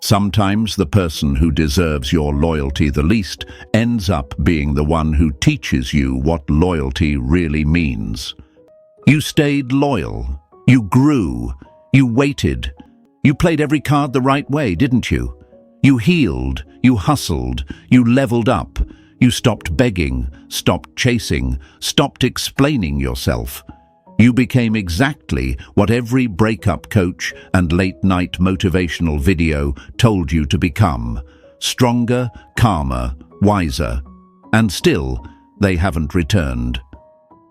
Sometimes the person who deserves your loyalty the least ends up being the one who teaches you what loyalty really means. You stayed loyal. You grew. You waited. You played every card the right way, didn't you? You healed. You hustled. You leveled up. You stopped begging, stopped chasing, stopped explaining yourself. You became exactly what every breakup coach and late-night motivational video told you to become. Stronger, calmer, wiser. And still, they haven't returned.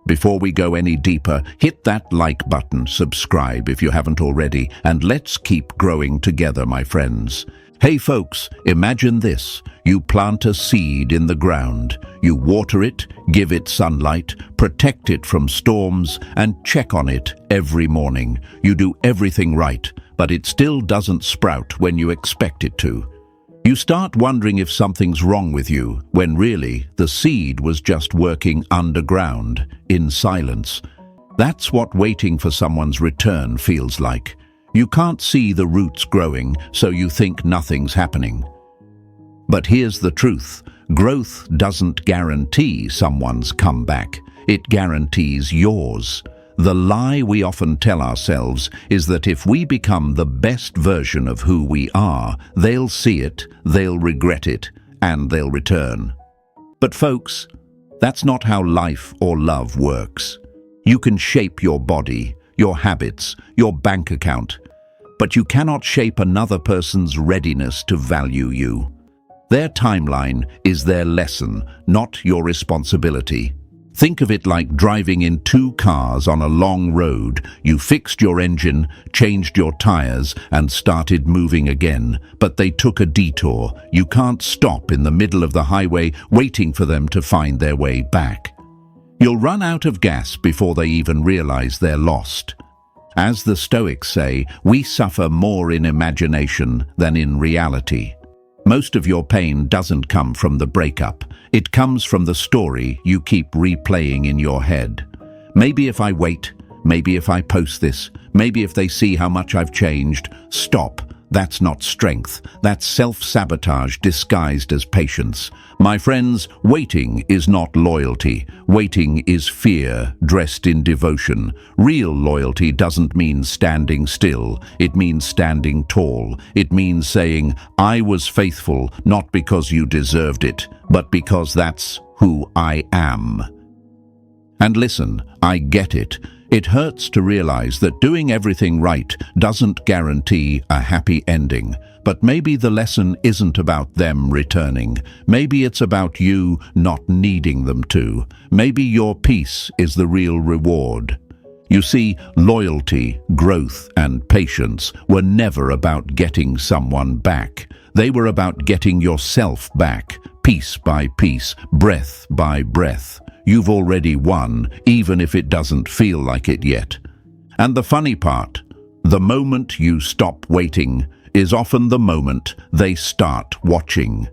Before we go any deeper, hit that like button, subscribe if you haven't already, and let's keep growing together, my friends. Hey folks, imagine this. You plant a seed in the ground. You water it, give it sunlight, protect it from storms, and check on it every morning. You do everything right, but it still doesn't sprout when you expect it to. You start wondering if something's wrong with you, when really the seed was just working underground, in silence. That's what waiting for someone's return feels like. You can't see the roots growing, so you think nothing's happening. But here's the truth. Growth doesn't guarantee someone's comeback. It guarantees yours. The lie we often tell ourselves is that if we become the best version of who we are, they'll see it, they'll regret it, and they'll return. But folks, that's not how life or love works. You can shape your body, your habits, your bank account, but you cannot shape another person's readiness to value you. Their timeline is their lesson, not your responsibility. Think of it like driving in two cars on a long road. You fixed your engine, changed your tires, and started moving again, but they took a detour. You can't stop in the middle of the highway waiting for them to find their way back. You'll run out of gas before they even realize they're lost. As the Stoics say, we suffer more in imagination than in reality. Most of your pain doesn't come from the breakup. It comes from the story you keep replaying in your head. Maybe if I wait, maybe if I post this, maybe if they see how much I've changed. Stop. That's not strength. That's self-sabotage disguised as patience. My friends, waiting is not loyalty. Waiting is fear dressed in devotion. Real loyalty doesn't mean standing still. It means standing tall. It means saying, I was faithful, not because you deserved it, but because that's who I am. And listen, I get it. It hurts to realize that doing everything right doesn't guarantee a happy ending. But maybe the lesson isn't about them returning. Maybe it's about you not needing them to. Maybe your peace is the real reward. You see, loyalty, growth, and patience were never about getting someone back. They were about getting yourself back, piece by piece, breath by breath. You've already won, even if it doesn't feel like it yet. And the funny part, the moment you stop waiting is often the moment they start watching.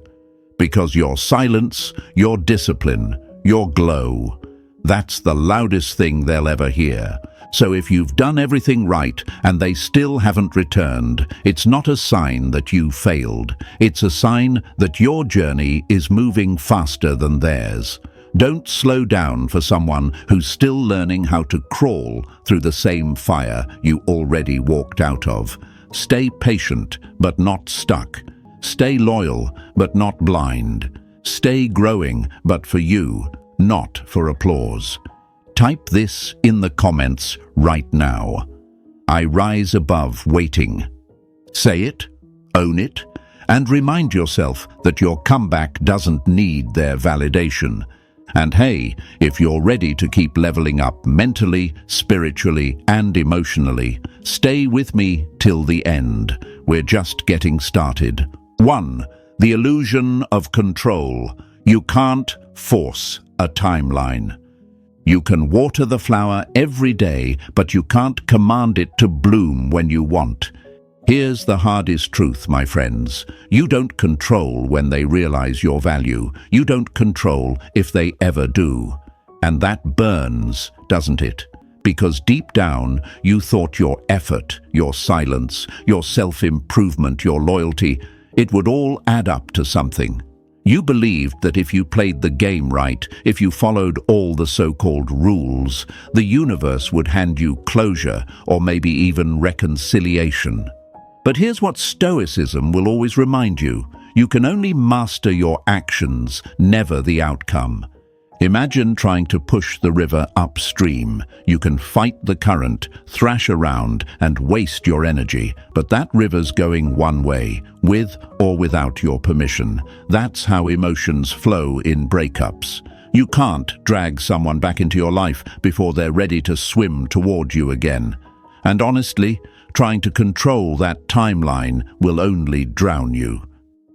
Because your silence, your discipline, your glow, that's the loudest thing they'll ever hear. So if you've done everything right and they still haven't returned, it's not a sign that you failed. It's a sign that your journey is moving faster than theirs. Don't slow down for someone who's still learning how to crawl through the same fire you already walked out of. Stay patient, but not stuck. Stay loyal, but not blind. Stay growing, but for you, not for applause. Type this in the comments right now. I rise above waiting. Say it, own it, and remind yourself that your comeback doesn't need their validation. And hey, if you're ready to keep leveling up mentally, spiritually, and emotionally, stay with me till the end. We're just getting started. 1. The illusion of control. You can't force a timeline. You can water the flower every day, but you can't command it to bloom when you want. Here's the hardest truth, my friends. You don't control when they realize your value. You don't control if they ever do. And that burns, doesn't it? because deep down you thought your effort, your silence, your self-improvement, your loyalty, it would all add up to something. You believed that if you played the game right, if you followed all the so-called rules, the universe would hand you closure or maybe even reconciliation. But here's what Stoicism will always remind you. You can only master your actions, never the outcome. Imagine trying to push the river upstream. You can fight the current, thrash around, and waste your energy, but that river's going one way, with or without your permission. That's how emotions flow in breakups. You can't drag someone back into your life before they're ready to swim toward you again. And honestly, trying to control that timeline will only drown you.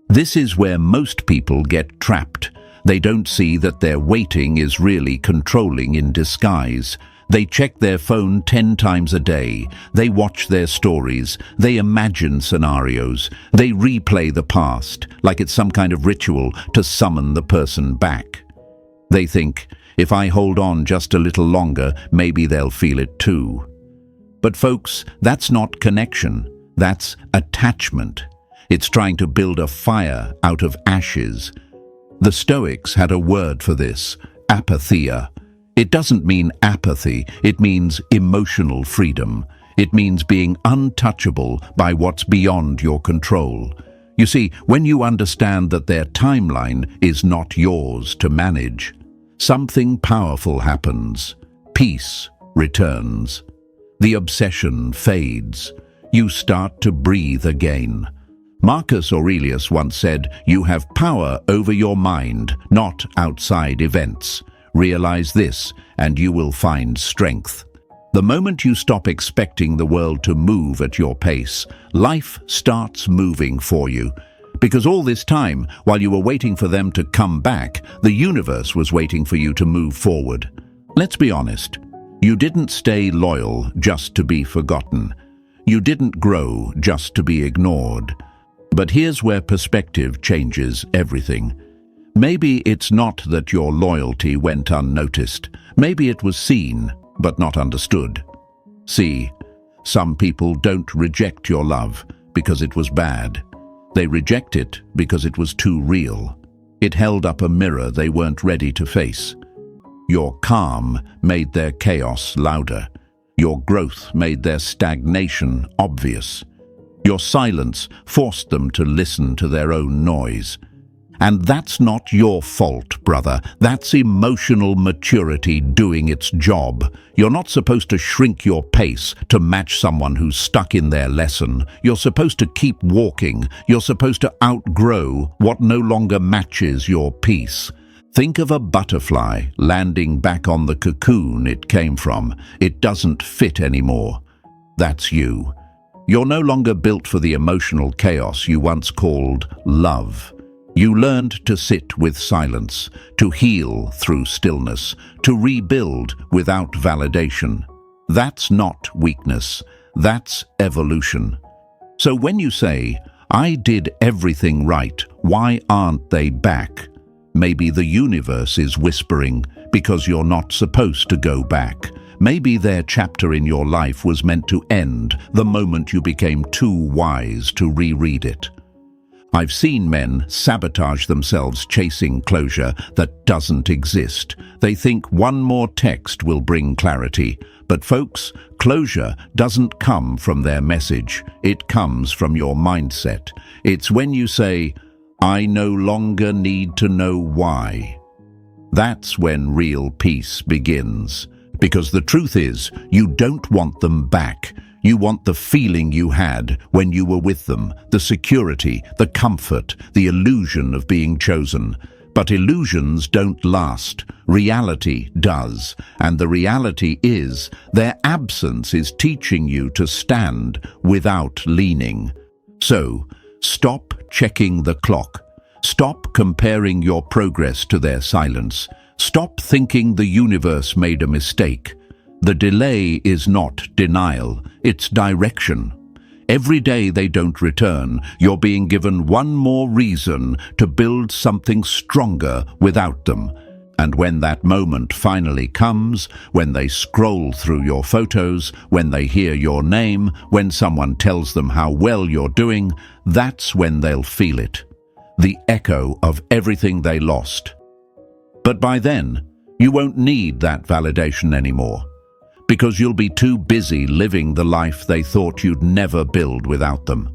This is where most people get trapped. They don't see that their waiting is really controlling in disguise. They check their phone 10 times a day. They watch their stories. They imagine scenarios. They replay the past, like it's some kind of ritual to summon the person back. They think, if I hold on just a little longer, maybe they'll feel it too. But folks, that's not connection. That's attachment. It's trying to build a fire out of ashes. The Stoics had a word for this, apatheia. It doesn't mean apathy, it means emotional freedom. It means being untouchable by what's beyond your control. You see, when you understand that their timeline is not yours to manage, something powerful happens. Peace returns. The obsession fades. You start to breathe again. Marcus Aurelius once said, "You have power over your mind, not outside events. Realize this, and you will find strength." The moment you stop expecting the world to move at your pace, life starts moving for you. Because all this time, while you were waiting for them to come back, the universe was waiting for you to move forward. Let's be honest. You didn't stay loyal just to be forgotten. You didn't grow just to be ignored. But here's where perspective changes everything. Maybe it's not that your loyalty went unnoticed. Maybe it was seen, but not understood. See, some people don't reject your love because it was bad. They reject it because it was too real. It held up a mirror they weren't ready to face. Your calm made their chaos louder. Your growth made their stagnation obvious. Your silence forced them to listen to their own noise. And that's not your fault, brother. That's emotional maturity doing its job. You're not supposed to shrink your pace to match someone who's stuck in their lesson. You're supposed to keep walking. You're supposed to outgrow what no longer matches your peace. Think of a butterfly landing back on the cocoon it came from. It doesn't fit anymore. That's you. You're no longer built for the emotional chaos you once called love. You learned to sit with silence, to heal through stillness, to rebuild without validation. That's not weakness, that's evolution. So when you say, "I did everything right, why aren't they back?" Maybe the universe is whispering, because you're not supposed to go back. Maybe their chapter in your life was meant to end the moment you became too wise to reread it. I've seen men sabotage themselves chasing closure that doesn't exist. They think one more text will bring clarity. But folks, closure doesn't come from their message. It comes from your mindset. It's when you say, "I no longer need to know why." That's when real peace begins. Because the truth is, you don't want them back. You want the feeling you had when you were with them, the security, the comfort, the illusion of being chosen. But illusions don't last. Reality does. And the reality is, their absence is teaching you to stand without leaning. So, stop checking the clock. Stop comparing your progress to their silence. Stop thinking the universe made a mistake. The delay is not denial, it's direction. Every day they don't return, you're being given one more reason to build something stronger without them. And when that moment finally comes, when they scroll through your photos, when they hear your name, when someone tells them how well you're doing, that's when they'll feel it. The echo of everything they lost. But by then, you won't need that validation anymore, because you'll be too busy living the life they thought you'd never build without them.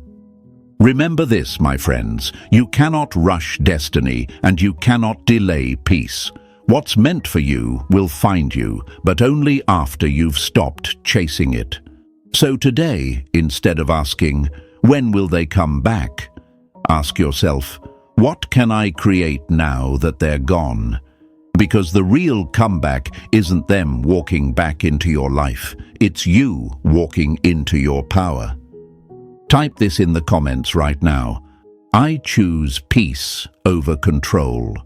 Remember this, my friends, you cannot rush destiny and you cannot delay peace. What's meant for you will find you, but only after you've stopped chasing it. So today, instead of asking, when will they come back? Ask yourself, what can I create now that they're gone? Because the real comeback isn't them walking back into your life, it's you walking into your power. Type this in the comments right now. I choose peace over control.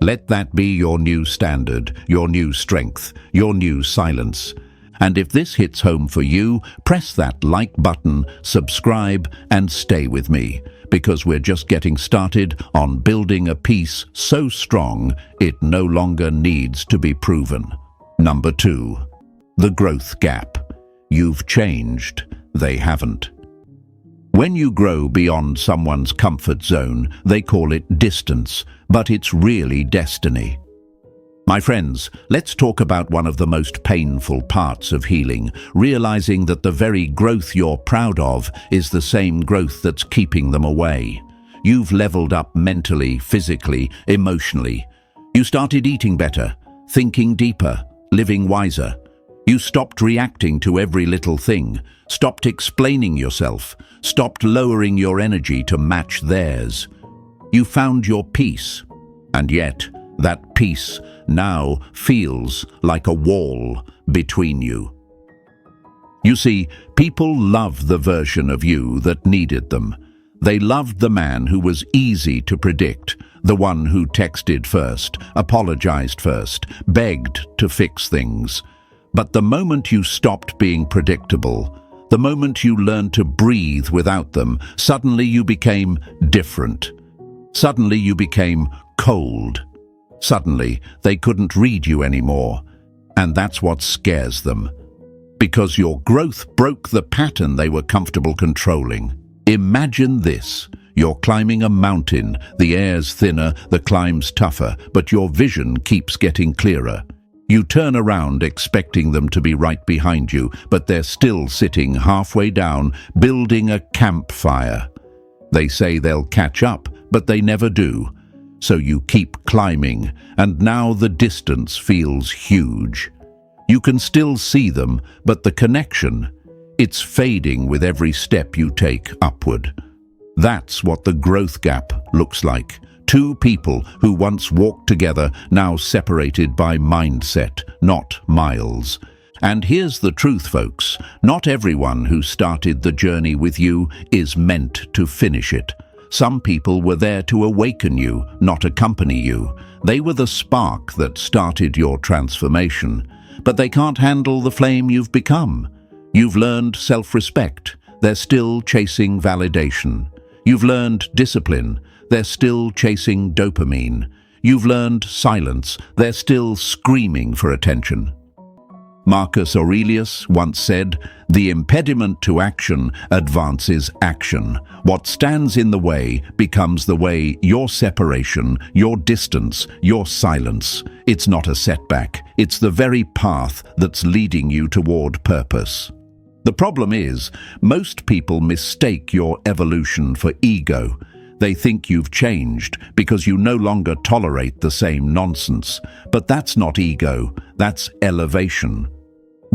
Let that be your new standard, your new strength, your new silence. And if this hits home for you, press that like button, subscribe, and stay with me, because we're just getting started on building a peace so strong it no longer needs to be proven. Number 2, the growth gap. You've changed, they haven't. When you grow beyond someone's comfort zone, they call it distance, but it's really destiny. My friends, let's talk about one of the most painful parts of healing, realizing that the very growth you're proud of is the same growth that's keeping them away. You've leveled up mentally, physically, emotionally. You started eating better, thinking deeper, living wiser. You stopped reacting to every little thing, stopped explaining yourself, stopped lowering your energy to match theirs. You found your peace, and yet that peace now feels like a wall between you. You see, people love the version of you that needed them. They loved the man who was easy to predict, the one who texted first, apologized first, begged to fix things. But the moment you stopped being predictable, the moment you learned to breathe without them, suddenly you became different. Suddenly you became cold. Suddenly they couldn't read you anymore. And that's what scares them. Because your growth broke the pattern they were comfortable controlling. Imagine this. You're climbing a mountain, the air's thinner, the climb's tougher, but your vision keeps getting clearer. You turn around expecting them to be right behind you, but they're still sitting halfway down, building a campfire. They say they'll catch up, but they never do. So you keep climbing, and now the distance feels huge. You can still see them, but the connection, it's fading with every step you take upward. That's what the growth gap looks like. Two people who once walked together, now separated by mindset, not miles. And here's the truth, folks. Not everyone who started the journey with you is meant to finish it. Some people were there to awaken you, not accompany you. They were the spark that started your transformation. But they can't handle the flame you've become. You've learned self-respect. They're still chasing validation. You've learned discipline. They're still chasing dopamine. You've learned silence. They're still screaming for attention. Marcus Aurelius once said, "The impediment to action advances action. What stands in the way becomes the way, your separation, your distance, your silence. It's not a setback. It's the very path that's leading you toward purpose." The problem is, most people mistake your evolution for ego. They think you've changed because you no longer tolerate the same nonsense. But that's not ego, that's elevation.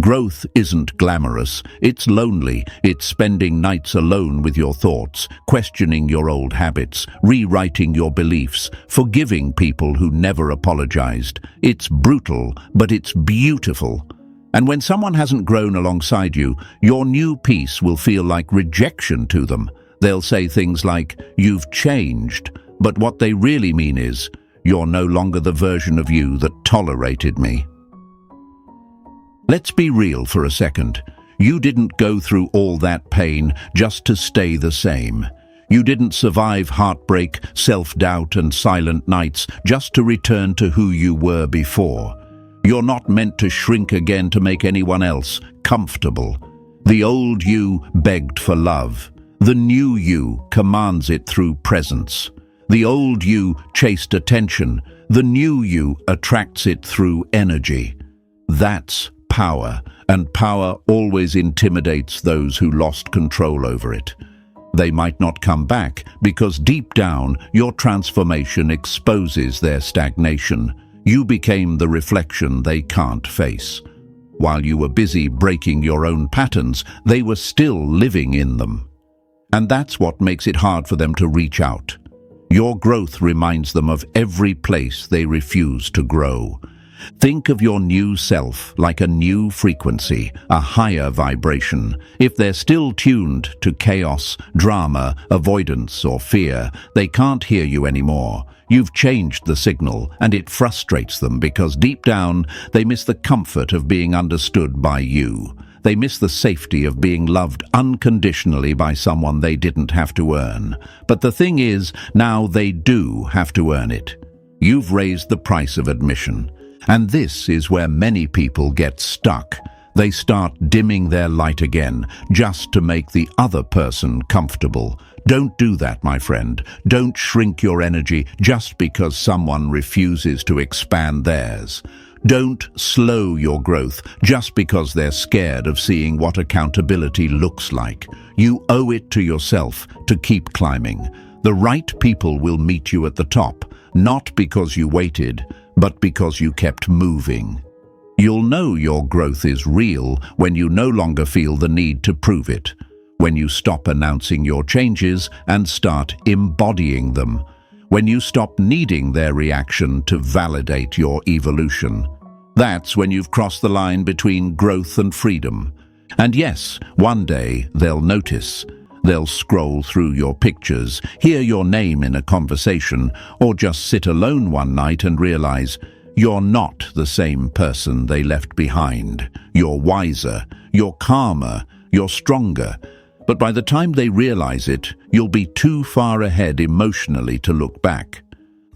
Growth isn't glamorous, it's lonely. It's spending nights alone with your thoughts, questioning your old habits, rewriting your beliefs, forgiving people who never apologized. It's brutal, but it's beautiful. And when someone hasn't grown alongside you, your new peace will feel like rejection to them. They'll say things like, "You've changed," but what they really mean is, "You're no longer the version of you that tolerated me." Let's be real for a second. You didn't go through all that pain just to stay the same. You didn't survive heartbreak, self-doubt, and silent nights just to return to who you were before. You're not meant to shrink again to make anyone else comfortable. The old you begged for love. The new you commands it through presence. The old you chased attention. The new you attracts it through energy. That's power, and power always intimidates those who lost control over it. They might not come back because deep down your transformation exposes their stagnation. You became the reflection they can't face. While you were busy breaking your own patterns, they were still living in them. And that's what makes it hard for them to reach out. Your growth reminds them of every place they refuse to grow. Think of your new self like a new frequency, a higher vibration. If they're still tuned to chaos, drama, avoidance, or fear, they can't hear you anymore. You've changed the signal, and it frustrates them because deep down they miss the comfort of being understood by you. They miss the safety of being loved unconditionally by someone they didn't have to earn. But the thing is, now they do have to earn it. You've raised the price of admission. And this is where many people get stuck. They start dimming their light again, just to make the other person comfortable. Don't do that, my friend. Don't shrink your energy just because someone refuses to expand theirs. Don't slow your growth just because they're scared of seeing what accountability looks like. You owe it to yourself to keep climbing. The right people will meet you at the top, not because you waited, but because you kept moving. You'll know your growth is real when you no longer feel the need to prove it, when you stop announcing your changes and start embodying them, when you stop needing their reaction to validate your evolution. That's when you've crossed the line between growth and freedom. And yes, one day they'll notice. They'll scroll through your pictures, hear your name in a conversation, or just sit alone one night and realize you're not the same person they left behind. You're wiser, you're calmer, you're stronger. But by the time they realize it, you'll be too far ahead emotionally to look back.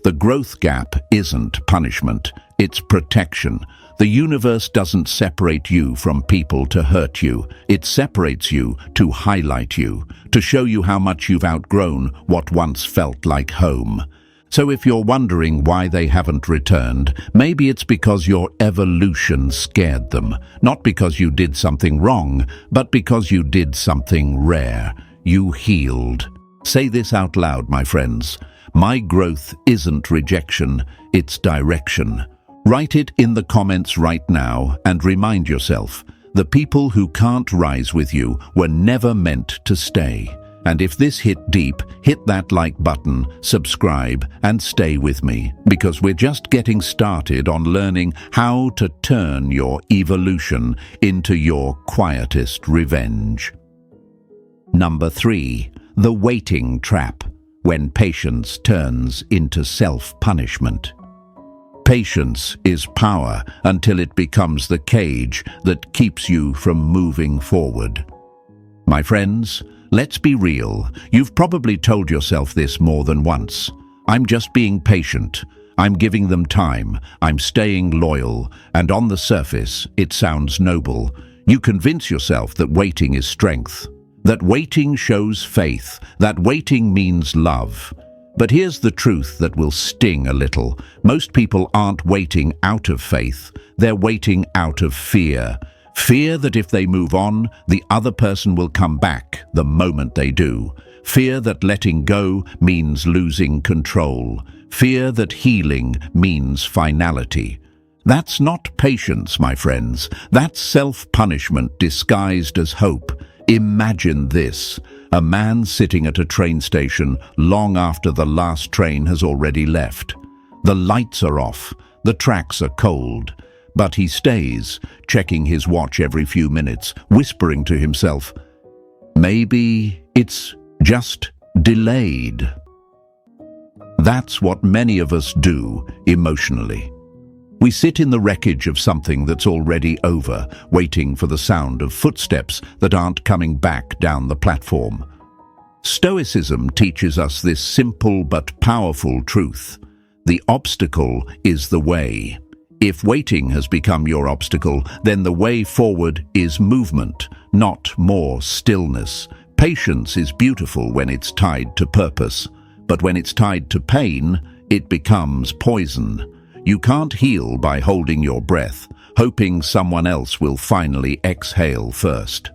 The growth gap isn't punishment, it's protection. The universe doesn't separate you from people to hurt you. It separates you to highlight you, to show you how much you've outgrown what once felt like home. So if you're wondering why they haven't returned, maybe it's because your evolution scared them. Not because you did something wrong, but because you did something rare. You healed. Say this out loud, my friends. My growth isn't rejection, it's direction. Write it in the comments right now and remind yourself, the people who can't rise with you were never meant to stay. And if this hit deep, hit that like button, subscribe, and stay with me, because we're just getting started on learning how to turn your evolution into your quietest revenge. Number 3, the waiting trap, when patience turns into self-punishment. Patience is power until it becomes the cage that keeps you from moving forward. My friends, let's be real. You've probably told yourself this more than once. I'm just being patient. I'm giving them time. I'm staying loyal. And on the surface, it sounds noble. You convince yourself that waiting is strength, that waiting shows faith, that waiting means love. But here's the truth that will sting a little. Most people aren't waiting out of faith. They're waiting out of fear. Fear that if they move on, the other person will come back the moment they do. Fear that letting go means losing control. Fear that healing means finality. That's not patience, my friends. That's self-punishment disguised as hope. Imagine this. A man sitting at a train station long after the last train has already left. The lights are off. The tracks are cold. But he stays, checking his watch every few minutes, whispering to himself, maybe it's just delayed. That's what many of us do emotionally. We sit in the wreckage of something that's already over, waiting for the sound of footsteps that aren't coming back down the platform. Stoicism teaches us this simple but powerful truth. The obstacle is the way. If waiting has become your obstacle, then the way forward is movement, not more stillness. Patience is beautiful when it's tied to purpose, but when it's tied to pain, it becomes poison. You can't heal by holding your breath, hoping someone else will finally exhale first.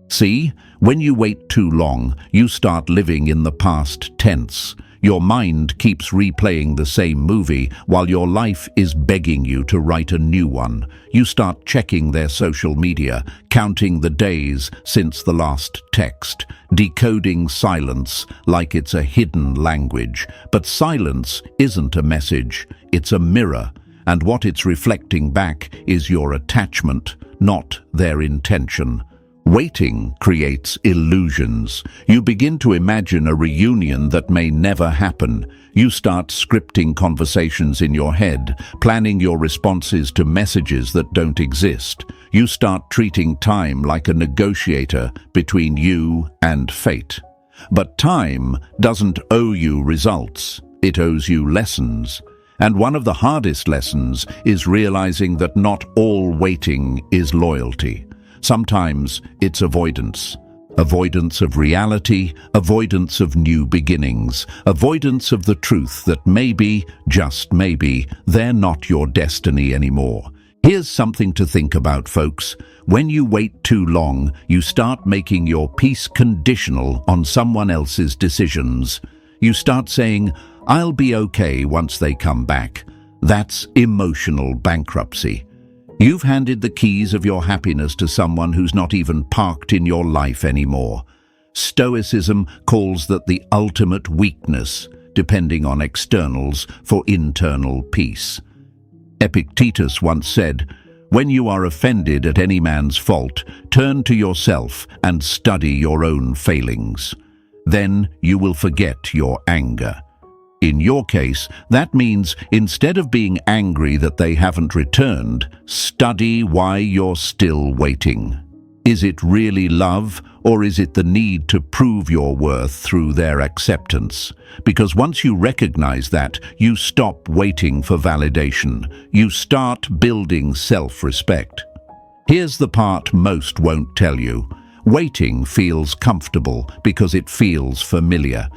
See, when you wait too long, you start living in the past tense. Your mind keeps replaying the same movie while your life is begging you to write a new one. You start checking their social media, counting the days since the last text, decoding silence like it's a hidden language. But silence isn't a message, it's a mirror, and what it's reflecting back is your attachment, not their intention. Waiting creates illusions. You begin to imagine a reunion that may never happen. You start scripting conversations in your head, planning your responses to messages that don't exist. You start treating time like a negotiator between you and fate. But time doesn't owe you results. It owes you lessons. And one of the hardest lessons is realizing that not all waiting is loyalty. Sometimes it's avoidance. Avoidance of reality, avoidance of new beginnings, avoidance of the truth that maybe, just maybe, they're not your destiny anymore. Here's something to think about, folks. When you wait too long, you start making your peace conditional on someone else's decisions. You start saying, "I'll be okay once they come back." That's emotional bankruptcy. You've handed the keys of your happiness to someone who's not even parked in your life anymore. Stoicism calls that the ultimate weakness, depending on externals, for internal peace. Epictetus once said, "When you are offended at any man's fault, turn to yourself and study your own failings. Then you will forget your anger." In your case, that means instead of being angry that they haven't returned, study why you're still waiting. Is it really love, or is it the need to prove your worth through their acceptance? Because once you recognize that, you stop waiting for validation. You start building self-respect. Here's the part most won't tell you. Waiting feels comfortable because it feels familiar.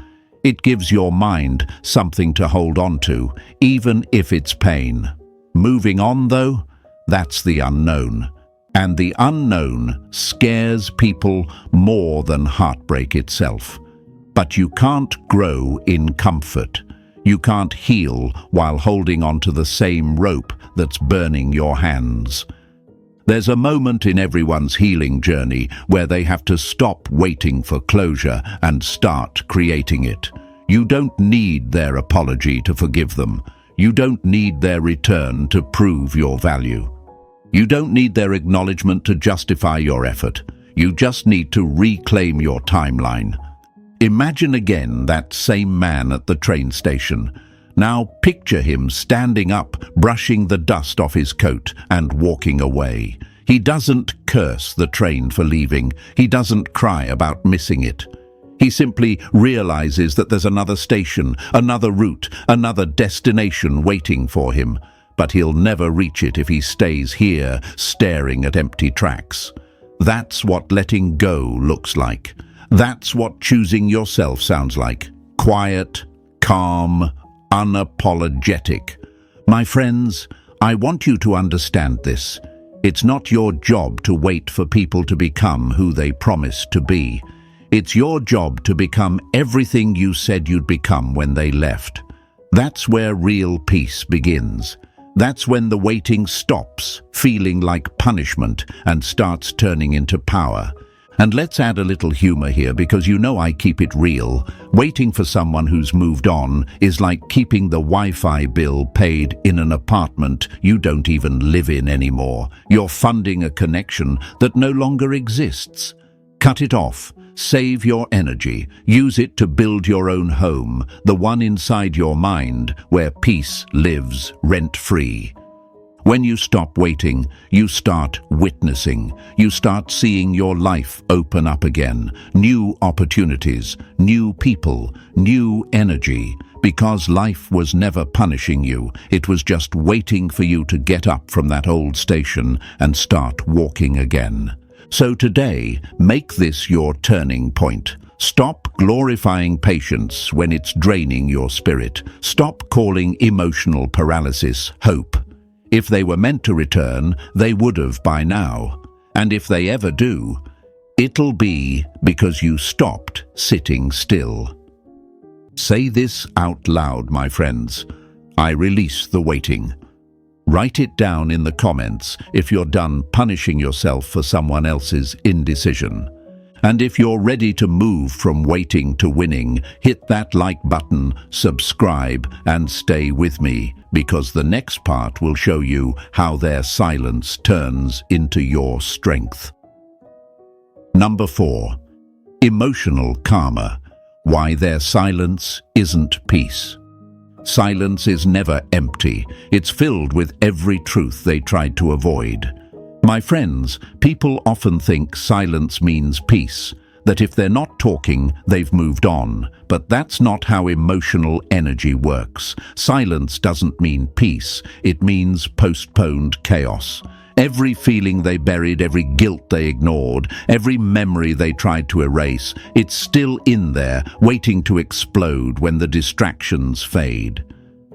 It gives your mind something to hold on to, even if it's pain. Moving on, though, that's the unknown. And the unknown scares people more than heartbreak itself. But you can't grow in comfort. You can't heal while holding onto the same rope that's burning your hands. There's a moment in everyone's healing journey where they have to stop waiting for closure and start creating it. You don't need their apology to forgive them. You don't need their return to prove your value. You don't need their acknowledgement to justify your effort. You just need to reclaim your timeline. Imagine again that same man at the train station. Now picture him standing up, brushing the dust off his coat and walking away. He doesn't curse the train for leaving. He doesn't cry about missing it. He simply realizes that there's another station, another route, another destination waiting for him. But he'll never reach it if he stays here, staring at empty tracks. That's what letting go looks like. That's what choosing yourself sounds like. Quiet, calm, unapologetic. My friends, I want you to understand this. It's not your job to wait for people to become who they promised to be. It's your job to become everything you said you'd become when they left. That's where real peace begins. That's when the waiting stops feeling like punishment and starts turning into power. And let's add a little humor here, because you know I keep it real. Waiting for someone who's moved on is like keeping the Wi-Fi bill paid in an apartment you don't even live in anymore. You're funding a connection that no longer exists. Cut it off. Save your energy. Use it to build your own home, the one inside your mind where peace lives rent-free. When you stop waiting, you start witnessing. You start seeing your life open up again. New opportunities, new people, new energy. Because life was never punishing you. It was just waiting for you to get up from that old station and start walking again. So today, make this your turning point. Stop glorifying patience when it's draining your spirit. Stop calling emotional paralysis hope. If they were meant to return, they would have by now. And if they ever do, it'll be because you stopped sitting still. Say this out loud, my friends. I release the waiting. Write it down in the comments if you're done punishing yourself for someone else's indecision. And if you're ready to move from waiting to winning, hit that like button, subscribe, and stay with me, because the next part will show you how their silence turns into your strength. Number 4. Emotional karma. Why their silence isn't peace. Silence is never empty. It's filled with every truth they tried to avoid. My friends, people often think silence means peace, that if they're not talking, they've moved on. But that's not how emotional energy works. Silence doesn't mean peace. It means postponed chaos. Every feeling they buried, every guilt they ignored, every memory they tried to erase, it's still in there, waiting to explode when the distractions fade.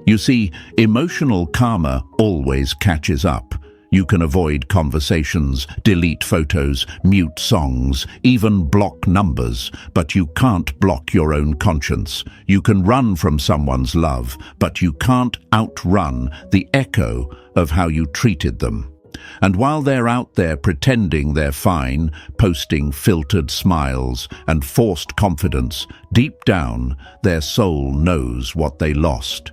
You see, emotional karma always catches up. You can avoid conversations, delete photos, mute songs, even block numbers, but you can't block your own conscience. You can run from someone's love, but you can't outrun the echo of how you treated them. And while they're out there pretending they're fine, posting filtered smiles and forced confidence, deep down, their soul knows what they lost.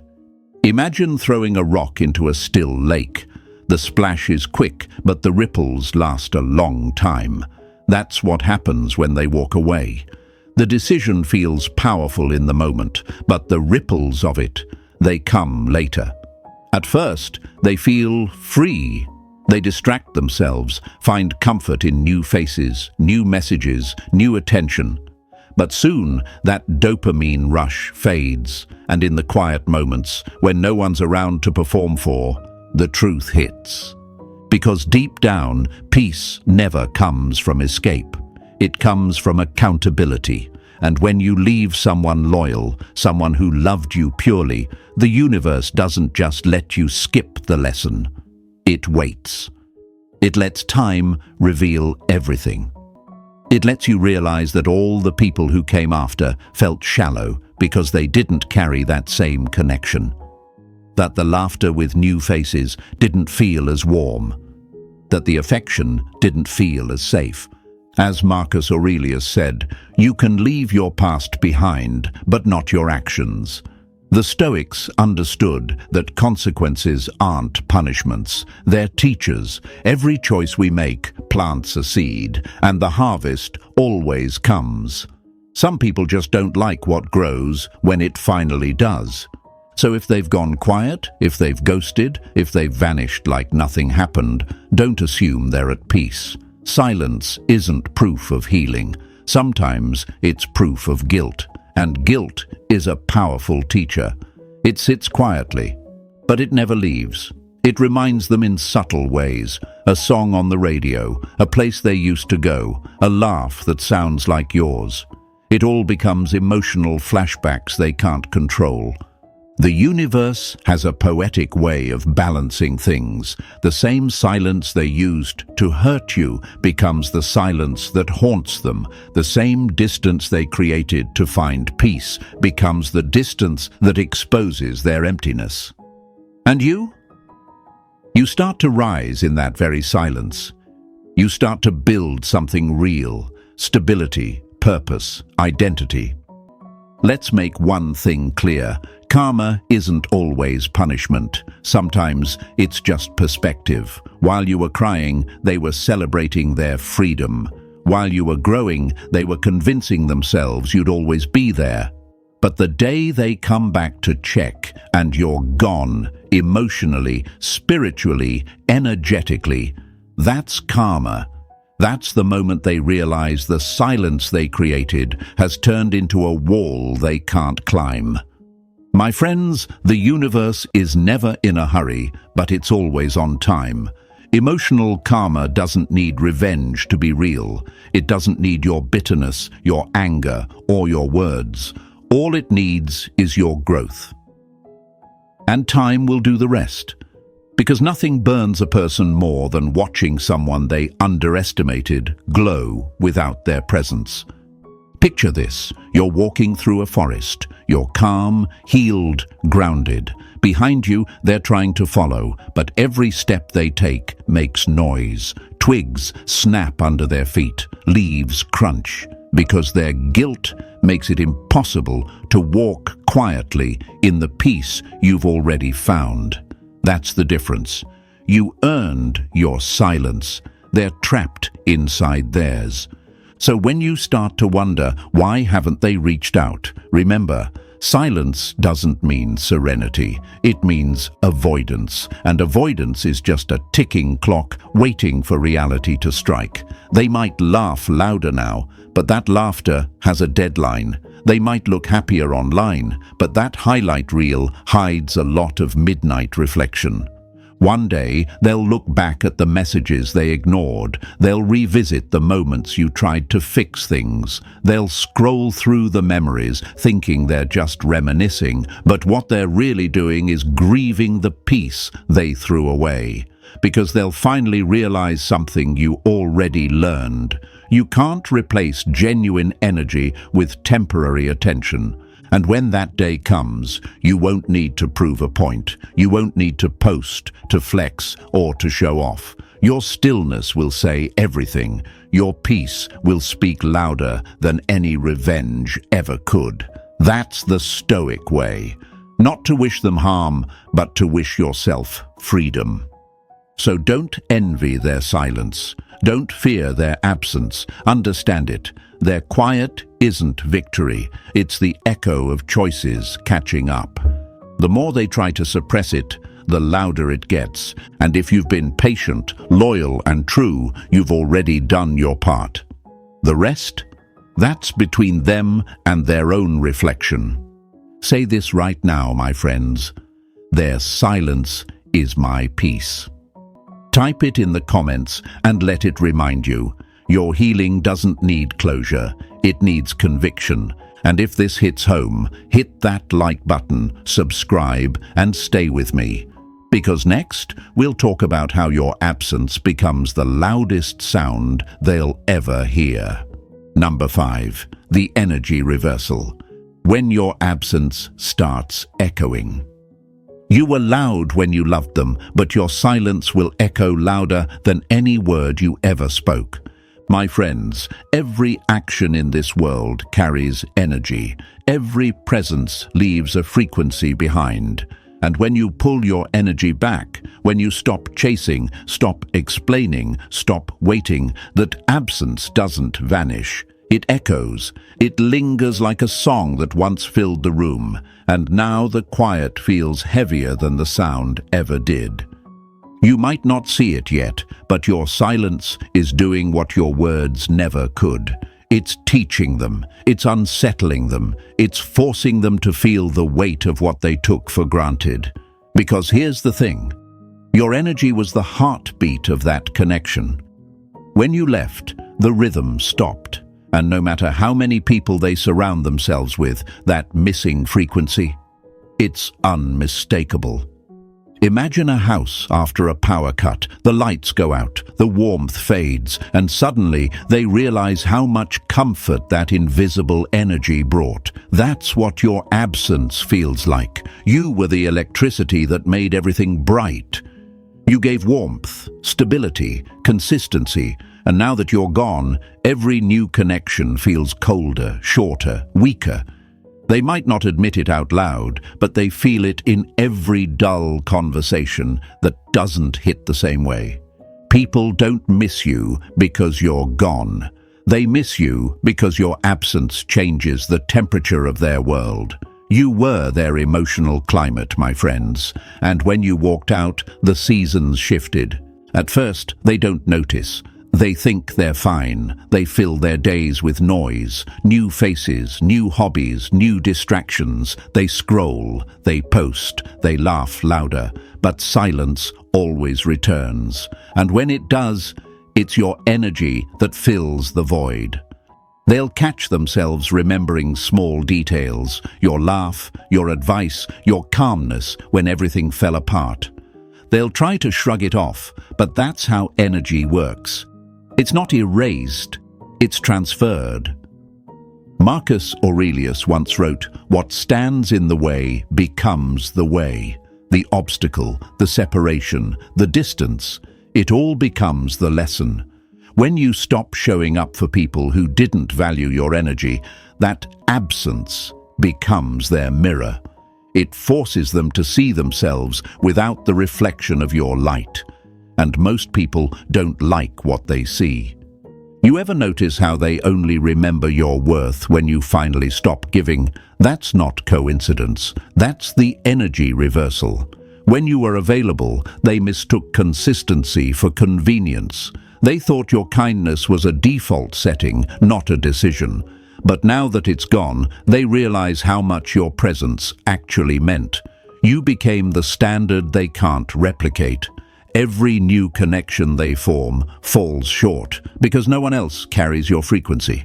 Imagine throwing a rock into a still lake. The splash is quick, but the ripples last a long time. That's what happens when they walk away. The decision feels powerful in the moment, but the ripples of it, they come later. At first, they feel free. They distract themselves, find comfort in new faces, new messages, new attention. But soon, that dopamine rush fades, and in the quiet moments, when no one's around to perform for, the truth hits. Because deep down, peace never comes from escape. It comes from accountability. And when you leave someone loyal, someone who loved you purely, the universe doesn't just let you skip the lesson. It waits. It lets time reveal everything. It lets you realize that all the people who came after felt shallow because they didn't carry that same connection. That the laughter with new faces didn't feel as warm. That the affection didn't feel as safe. As Marcus Aurelius said, you can leave your past behind, but not your actions. The Stoics understood that consequences aren't punishments, they're teachers. Every choice we make plants a seed, and the harvest always comes. Some people just don't like what grows when it finally does. So if they've gone quiet, if they've ghosted, if they've vanished like nothing happened, don't assume they're at peace. Silence isn't proof of healing. Sometimes it's proof of guilt. And guilt is a powerful teacher. It sits quietly, but it never leaves. It reminds them in subtle ways. A song on the radio, a place they used to go, a laugh that sounds like yours. It all becomes emotional flashbacks they can't control. The universe has a poetic way of balancing things. The same silence they used to hurt you becomes the silence that haunts them. The same distance they created to find peace becomes the distance that exposes their emptiness. And you? You start to rise in that very silence. You start to build something real: stability, purpose, identity. Let's make one thing clear. Karma isn't always punishment. Sometimes it's just perspective. While you were crying, they were celebrating their freedom. While you were growing, they were convincing themselves you'd always be there. But the day they come back to check and you're gone, emotionally, spiritually, energetically, that's karma. That's the moment they realize the silence they created has turned into a wall they can't climb. My friends, the universe is never in a hurry, but it's always on time. Emotional karma doesn't need revenge to be real. It doesn't need your bitterness, your anger, or your words. All it needs is your growth. And time will do the rest. Because nothing burns a person more than watching someone they underestimated glow without their presence. Picture this. You're walking through a forest. You're calm, healed, grounded. Behind you, they're trying to follow, but every step they take makes noise. Twigs snap under their feet, leaves crunch, because their guilt makes it impossible to walk quietly in the peace you've already found. That's the difference. You earned your silence. They're trapped inside theirs. So when you start to wonder, why haven't they reached out? Remember, silence doesn't mean serenity. It means avoidance. And avoidance is just a ticking clock waiting for reality to strike. They might laugh louder now, but that laughter has a deadline. They might look happier online, but that highlight reel hides a lot of midnight reflection. One day, they'll look back at the messages they ignored. They'll revisit the moments you tried to fix things. They'll scroll through the memories, thinking they're just reminiscing, but what they're really doing is grieving the peace they threw away. Because they'll finally realize something you already learned. You can't replace genuine energy with temporary attention. And when that day comes, you won't need to prove a point. You won't need to post, to flex, or to show off. Your stillness will say everything. Your peace will speak louder than any revenge ever could. That's the Stoic way. Not to wish them harm, but to wish yourself freedom. So don't envy their silence. Don't fear their absence. Understand it. Their quiet isn't victory. It's the echo of choices catching up. The more they try to suppress it, the louder it gets. And if you've been patient, loyal, and true, you've already done your part. The rest? That's between them and their own reflection. Say this right now, my friends. Their silence is my peace. Type it in the comments and let it remind you. Your healing doesn't need closure, it needs conviction. And if this hits home, hit that like button, subscribe, and stay with me. Because next, we'll talk about how your absence becomes the loudest sound they'll ever hear. Number 5. The energy reversal. When your absence starts echoing. You were loud when you loved them, but your silence will echo louder than any word you ever spoke. My friends, every action in this world carries energy. Every presence leaves a frequency behind. And when you pull your energy back, when you stop chasing, stop explaining, stop waiting, that absence doesn't vanish. It echoes. It lingers like a song that once filled the room, and now the quiet feels heavier than the sound ever did. You might not see it yet, but your silence is doing what your words never could. It's teaching them, it's unsettling them, it's forcing them to feel the weight of what they took for granted. Because here's the thing, your energy was the heartbeat of that connection. When you left, the rhythm stopped. And no matter how many people they surround themselves with, that missing frequency, it's unmistakable. Imagine a house after a power cut. The lights go out, the warmth fades, and suddenly they realize how much comfort that invisible energy brought. That's what your absence feels like. You were the electricity that made everything bright. You gave warmth, stability, consistency, and now that you're gone, every new connection feels colder, shorter, weaker. They might not admit it out loud, but they feel it in every dull conversation that doesn't hit the same way. People don't miss you because you're gone. They miss you because your absence changes the temperature of their world. You were their emotional climate, my friends, and when you walked out, the seasons shifted. At first, they don't notice. They think they're fine. They fill their days with noise, new faces, new hobbies, new distractions. They scroll, they post, they laugh louder, but silence always returns. And when it does, it's your energy that fills the void. They'll catch themselves remembering small details, your laugh, your advice, your calmness when everything fell apart. They'll try to shrug it off, but that's how energy works. It's not erased, it's transferred. Marcus Aurelius once wrote, "What stands in the way becomes the way." The obstacle, the separation, the distance, it all becomes the lesson. When you stop showing up for people who didn't value your energy, that absence becomes their mirror. It forces them to see themselves without the reflection of your light. And most people don't like what they see. You ever notice how they only remember your worth when you finally stop giving? That's not coincidence. That's the energy reversal. When you were available, they mistook consistency for convenience. They thought your kindness was a default setting, not a decision. But now that it's gone, they realize how much your presence actually meant. You became the standard they can't replicate. Every new connection they form falls short because no one else carries your frequency.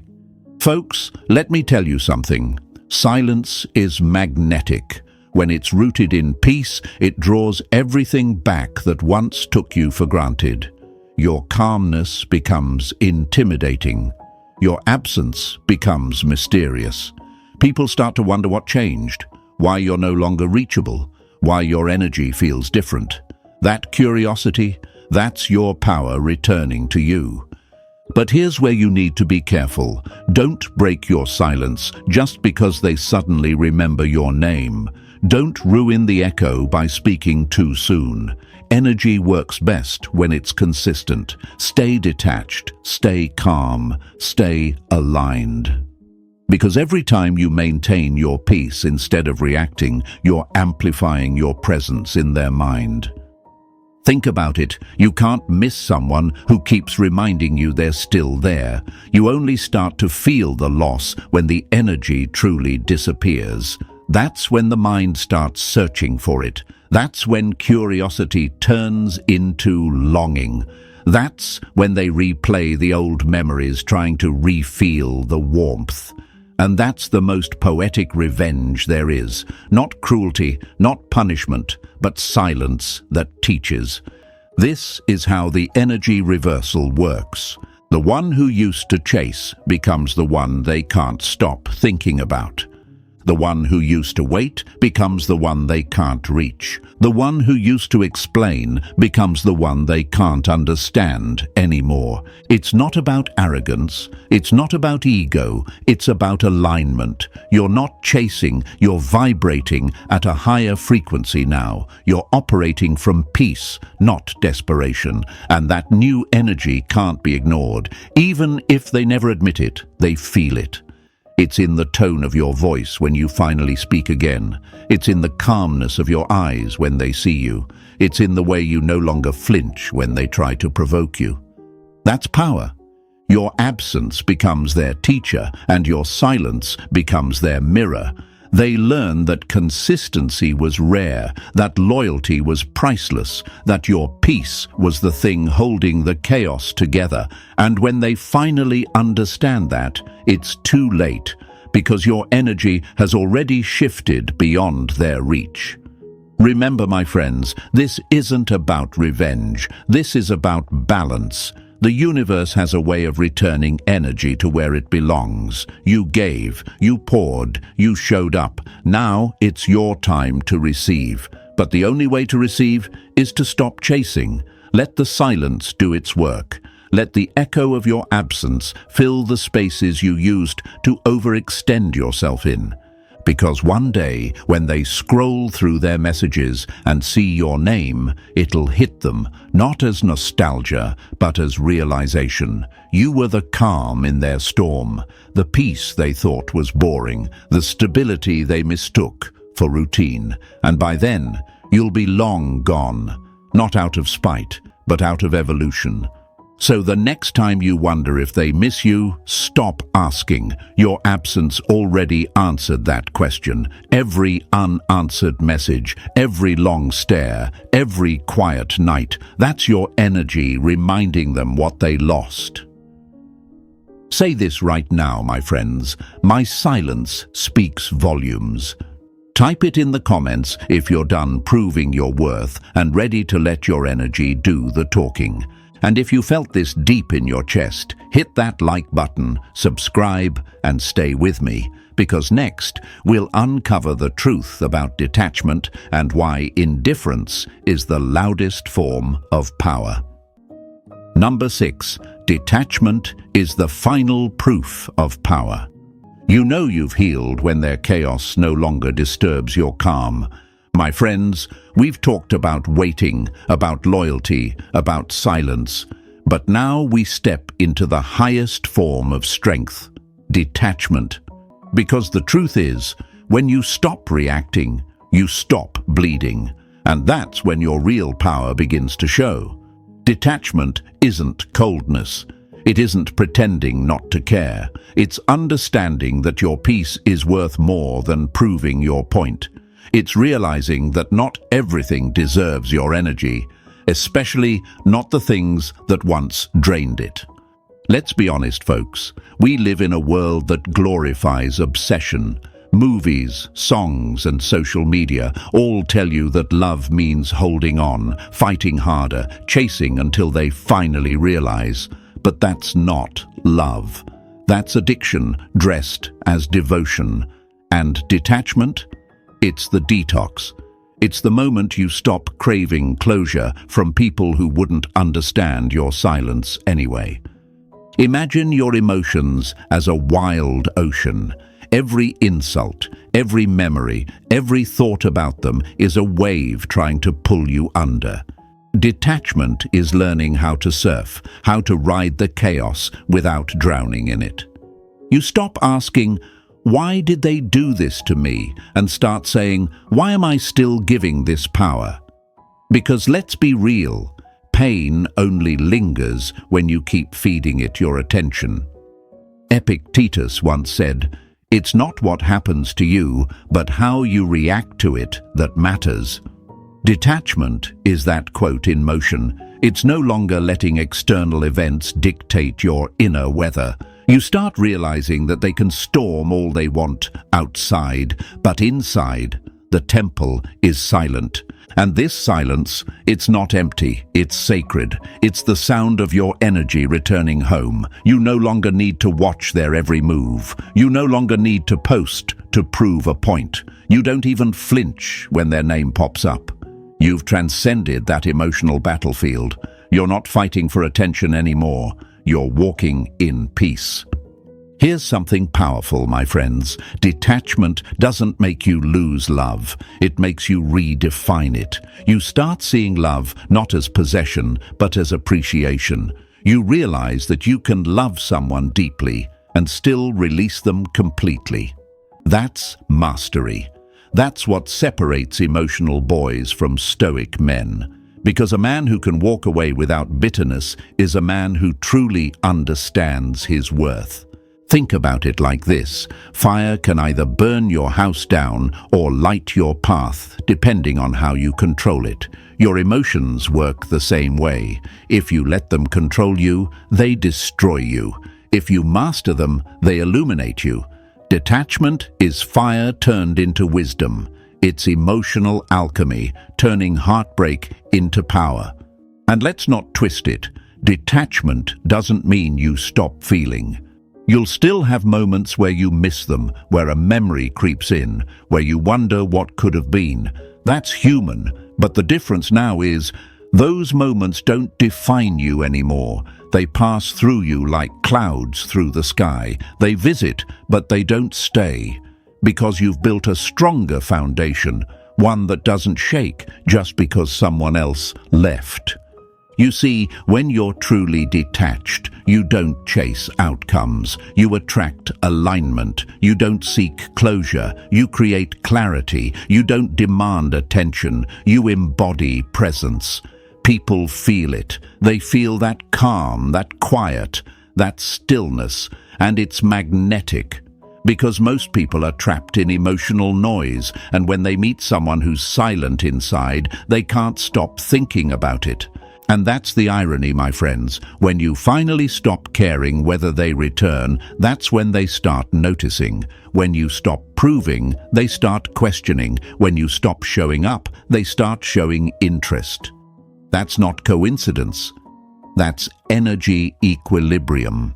Folks, let me tell you something. Silence is magnetic. When it's rooted in peace, it draws everything back that once took you for granted. Your calmness becomes intimidating. Your absence becomes mysterious. People start to wonder what changed, why you're no longer reachable, why your energy feels different. That curiosity, that's your power returning to you. But here's where you need to be careful. Don't break your silence just because they suddenly remember your name. Don't ruin the echo by speaking too soon. Energy works best when it's consistent. Stay detached, stay calm, stay aligned. Because every time you maintain your peace instead of reacting, you're amplifying your presence in their mind. Think about it. You can't miss someone who keeps reminding you they're still there. You only start to feel the loss when the energy truly disappears. That's when the mind starts searching for it. That's when curiosity turns into longing. That's when they replay the old memories, trying to re-feel the warmth. And that's the most poetic revenge there is. Not cruelty, not punishment, but silence that teaches. This is how the energy reversal works. The one who used to chase becomes the one they can't stop thinking about. The one who used to wait becomes the one they can't reach. The one who used to explain becomes the one they can't understand anymore. It's not about arrogance. It's not about ego. It's about alignment. You're not chasing. You're vibrating at a higher frequency now. You're operating from peace, not desperation. And that new energy can't be ignored. Even if they never admit it, they feel it. It's in the tone of your voice when you finally speak again. It's in the calmness of your eyes when they see you. It's in the way you no longer flinch when they try to provoke you. That's power. Your absence becomes their teacher, and your silence becomes their mirror. They learn that consistency was rare, that loyalty was priceless, that your peace was the thing holding the chaos together. And when they finally understand that, it's too late, because your energy has already shifted beyond their reach. Remember, my friends, this isn't about revenge. This is about balance. The universe has a way of returning energy to where it belongs. You gave, you poured, you showed up. Now it's your time to receive. But the only way to receive is to stop chasing. Let the silence do its work. Let the echo of your absence fill the spaces you used to overextend yourself in. Because one day, when they scroll through their messages and see your name, it'll hit them, not as nostalgia, but as realization. You were the calm in their storm, the peace they thought was boring, the stability they mistook for routine. And by then, you'll be long gone, not out of spite, but out of evolution. So the next time you wonder if they miss you, stop asking. Your absence already answered that question. Every unanswered message, every long stare, every quiet night, that's your energy reminding them what they lost. Say this right now, my friends. My silence speaks volumes. Type it in the comments if you're done proving your worth and ready to let your energy do the talking. And if you felt this deep in your chest, hit that like button, subscribe, and stay with me, because next we'll uncover the truth about detachment and why indifference is the loudest form of power. Number 6. Detachment is the final proof of power. You know you've healed when their chaos no longer disturbs your calm. My friends, we've talked about waiting, about loyalty, about silence, but now we step into the highest form of strength, detachment. Because the truth is, when you stop reacting, you stop bleeding, and that's when your real power begins to show. Detachment isn't coldness. It isn't pretending not to care. It's understanding that your peace is worth more than proving your point. It's realizing that not everything deserves your energy, especially not the things that once drained it. Let's be honest, folks. We live in a world that glorifies obsession. Movies, songs, and social media all tell you that love means holding on, fighting harder, chasing until they finally realize. But that's not love. That's addiction dressed as devotion. And detachment? It's the detox. It's the moment you stop craving closure from people who wouldn't understand your silence anyway. Imagine your emotions as a wild ocean. Every insult, every memory, every thought about them is a wave trying to pull you under. Detachment is learning how to surf, how to ride the chaos without drowning in it. You stop asking, "Why did they do this to me?" and start saying, "Why am I still giving this power?" Because let's be real, pain only lingers when you keep feeding it your attention. Epictetus once said, "It's not what happens to you, but how you react to it that matters." Detachment is that quote in motion. It's no longer letting external events dictate your inner weather. You start realizing that they can storm all they want outside, but inside, the temple is silent. And this silence, it's not empty, it's sacred. It's the sound of your energy returning home. You no longer need to watch their every move. You no longer need to post to prove a point. You don't even flinch when their name pops up. You've transcended that emotional battlefield. You're not fighting for attention anymore. You're walking in peace. Here's something powerful, my friends. Detachment doesn't make you lose love. It makes you redefine it. You start seeing love not as possession, but as appreciation. You realize that you can love someone deeply and still release them completely. That's mastery. That's what separates emotional boys from stoic men. Because a man who can walk away without bitterness is a man who truly understands his worth. Think about it like this. Fire can either burn your house down or light your path, depending on how you control it. Your emotions work the same way. If you let them control you, they destroy you. If you master them, they illuminate you. Detachment is fire turned into wisdom. It's emotional alchemy, turning heartbreak into power. And let's not twist it. Detachment doesn't mean you stop feeling. You'll still have moments where you miss them, where a memory creeps in, where you wonder what could have been. That's human, but the difference now is those moments don't define you anymore. They pass through you like clouds through the sky. They visit, but they don't stay. Because you've built a stronger foundation, one that doesn't shake just because someone else left. You see, when you're truly detached, you don't chase outcomes. You attract alignment. You don't seek closure. You create clarity. You don't demand attention. You embody presence. People feel it. They feel that calm, that quiet, that stillness, and it's magnetic. Because most people are trapped in emotional noise, and when they meet someone who's silent inside, they can't stop thinking about it. And that's the irony, my friends. When you finally stop caring whether they return, that's when they start noticing. When you stop proving, they start questioning. When you stop showing up, they start showing interest. That's not coincidence. That's energy equilibrium.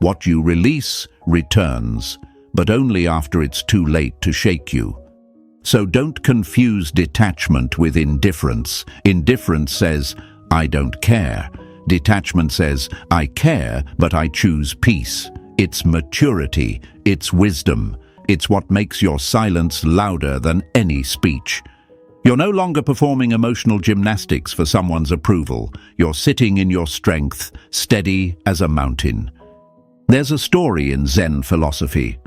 What you release returns, but only after it's too late to shake you. So don't confuse detachment with indifference. Indifference says, I don't care. Detachment says, I care, but I choose peace. It's maturity. It's wisdom. It's what makes your silence louder than any speech. You're no longer performing emotional gymnastics for someone's approval. You're sitting in your strength, steady as a mountain. There's a story in Zen philosophy.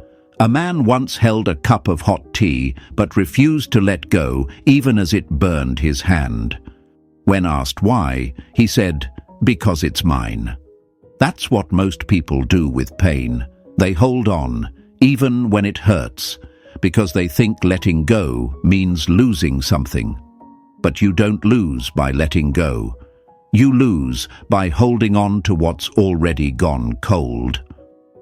A man once held a cup of hot tea, but refused to let go even as it burned his hand. When asked why, he said, because it's mine. That's what most people do with pain. They hold on, even when it hurts, because they think letting go means losing something. But you don't lose by letting go. You lose by holding on to what's already gone cold.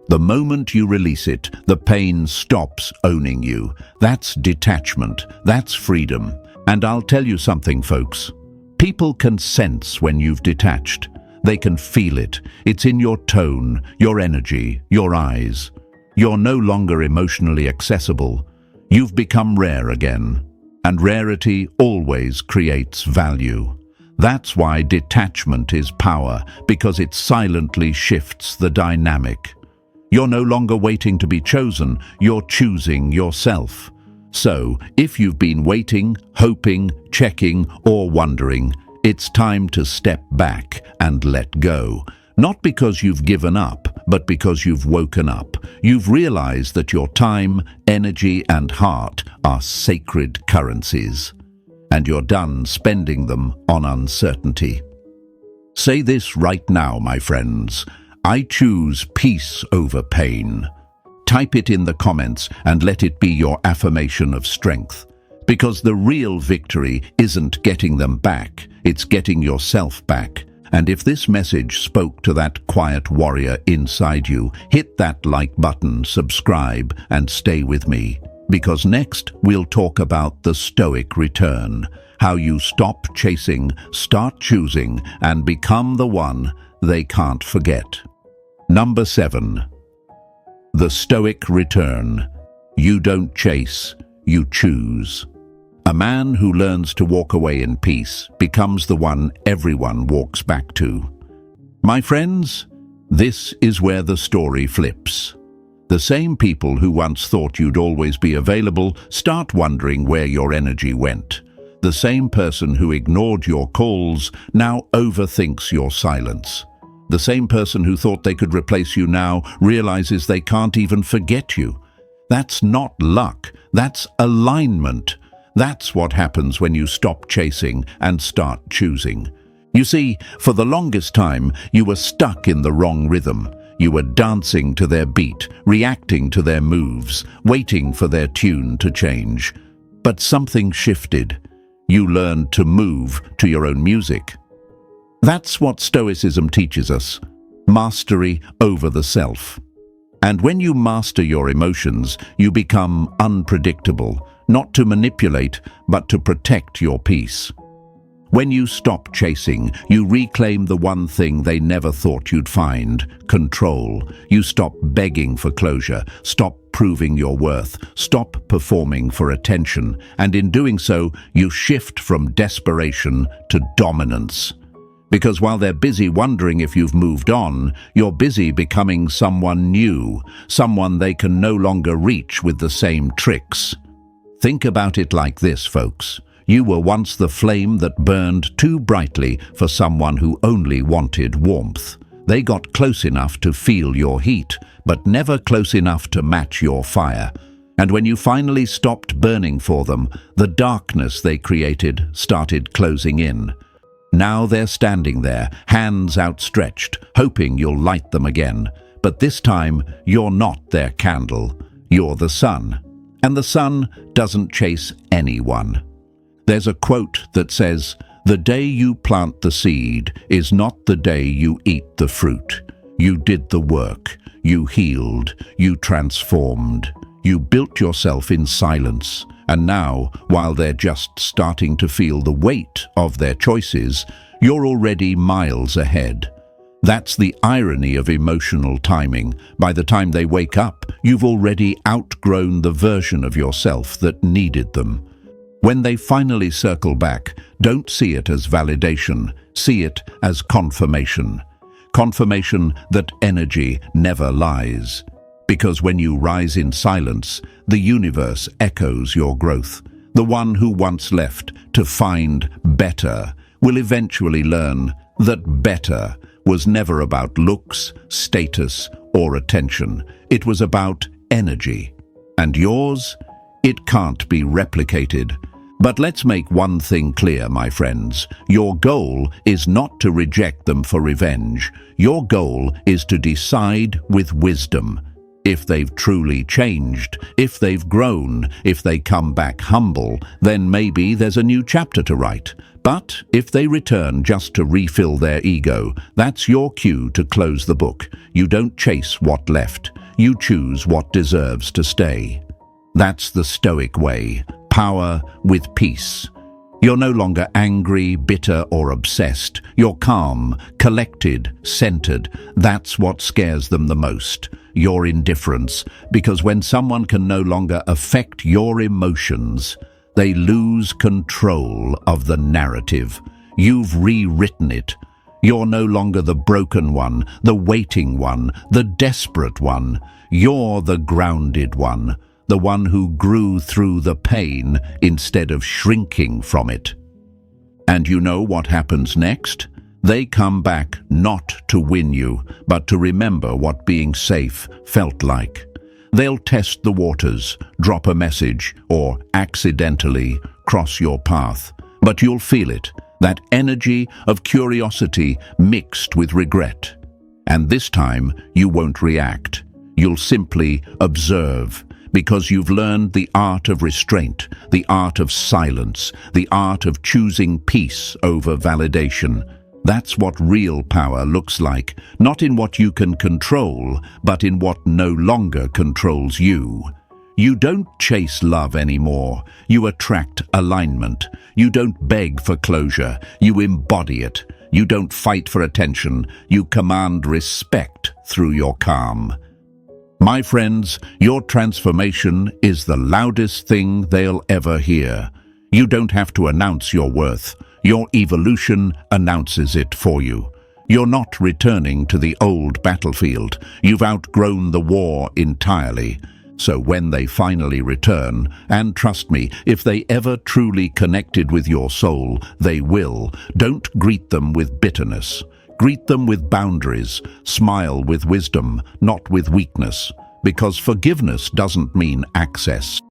The moment you release it, the pain stops owning you. That's detachment. That's freedom. And I'll tell you something, folks. People can sense when you've detached. They can feel it. It's in your tone, your energy, your eyes. You're no longer emotionally accessible. You've become rare again. And rarity always creates value. That's why detachment is power, because it silently shifts the dynamic. You're no longer waiting to be chosen. You're choosing yourself. So, if you've been waiting, hoping, checking, or wondering, it's time to step back and let go. Not because you've given up, but because you've woken up. You've realized that your time, energy, and heart are sacred currencies. And you're done spending them on uncertainty. Say this right now, my friends. I choose peace over pain. Type it in the comments and let it be your affirmation of strength. Because the real victory isn't getting them back, it's getting yourself back. And if this message spoke to that quiet warrior inside you, hit that like button, subscribe, and stay with me. Because next we'll talk about the Stoic return. How you stop chasing, start choosing, and become the one they can't forget. Number 7. The Stoic return. You don't chase, you choose. A man who learns to walk away in peace becomes the one everyone walks back to. My friends, this is where the story flips. The same people who once thought you'd always be available start wondering where your energy went. The same person who ignored your calls now overthinks your silence. The same person who thought they could replace you now realizes they can't even forget you. That's not luck, that's alignment. That's what happens when you stop chasing and start choosing. You see, for the longest time, you were stuck in the wrong rhythm. You were dancing to their beat, reacting to their moves, waiting for their tune to change. But something shifted. You learned to move to your own music. That's what Stoicism teaches us, mastery over the self. And when you master your emotions, you become unpredictable, not to manipulate, but to protect your peace. When you stop chasing, you reclaim the one thing they never thought you'd find, control. You stop begging for closure, stop proving your worth, stop performing for attention, and in doing so, you shift from desperation to dominance. Because while they're busy wondering if you've moved on, you're busy becoming someone new, someone they can no longer reach with the same tricks. Think about it like this, folks. You were once the flame that burned too brightly for someone who only wanted warmth. They got close enough to feel your heat, but never close enough to match your fire. And when you finally stopped burning for them, the darkness they created started closing in. Now they're standing there, hands outstretched, hoping you'll light them again. But this time, you're not their candle. You're the sun. And the sun doesn't chase anyone. There's a quote that says, "The day you plant the seed is not the day you eat the fruit. You did the work. You healed. You transformed. You built yourself in silence. And now, while they're just starting to feel the weight of their choices, you're already miles ahead." That's the irony of emotional timing. By the time they wake up, you've already outgrown the version of yourself that needed them. When they finally circle back, don't see it as validation, see it as confirmation. Confirmation that energy never lies. Because when you rise in silence, the universe echoes your growth. The one who once left to find better will eventually learn that better was never about looks, status, or attention. It was about energy. And yours? It can't be replicated. But let's make one thing clear, my friends. Your goal is not to reject them for revenge. Your goal is to decide with wisdom. If they've truly changed, if they've grown, if they come back humble, then maybe there's a new chapter to write. But if they return just to refill their ego, that's your cue to close the book. You don't chase what left. You choose what deserves to stay. That's the Stoic way. Power with peace. You're no longer angry, bitter, or obsessed. You're calm, collected, centered. That's what scares them the most. Your indifference. Because when someone can no longer affect your emotions, they lose control of the narrative. You've rewritten it. You're no longer the broken one, the waiting one, the desperate one. You're the grounded one. The one who grew through the pain instead of shrinking from it. And you know what happens next? They come back not to win you, but to remember what being safe felt like. They'll test the waters, drop a message, or accidentally cross your path. But you'll feel it, that energy of curiosity mixed with regret. And this time, you won't react. You'll simply observe. Because you've learned the art of restraint, the art of silence, the art of choosing peace over validation. That's what real power looks like, not in what you can control, but in what no longer controls you. You don't chase love anymore. You attract alignment. You don't beg for closure. You embody it. You don't fight for attention. You command respect through your calm. My friends, your transformation is the loudest thing they'll ever hear. You don't have to announce your worth. Your evolution announces it for you. You're not returning to the old battlefield. You've outgrown the war entirely. So when they finally return, and trust me, if they ever truly connected with your soul, they will, don't greet them with bitterness. Greet them with boundaries. Smile with wisdom, not with weakness. Because forgiveness doesn't mean access.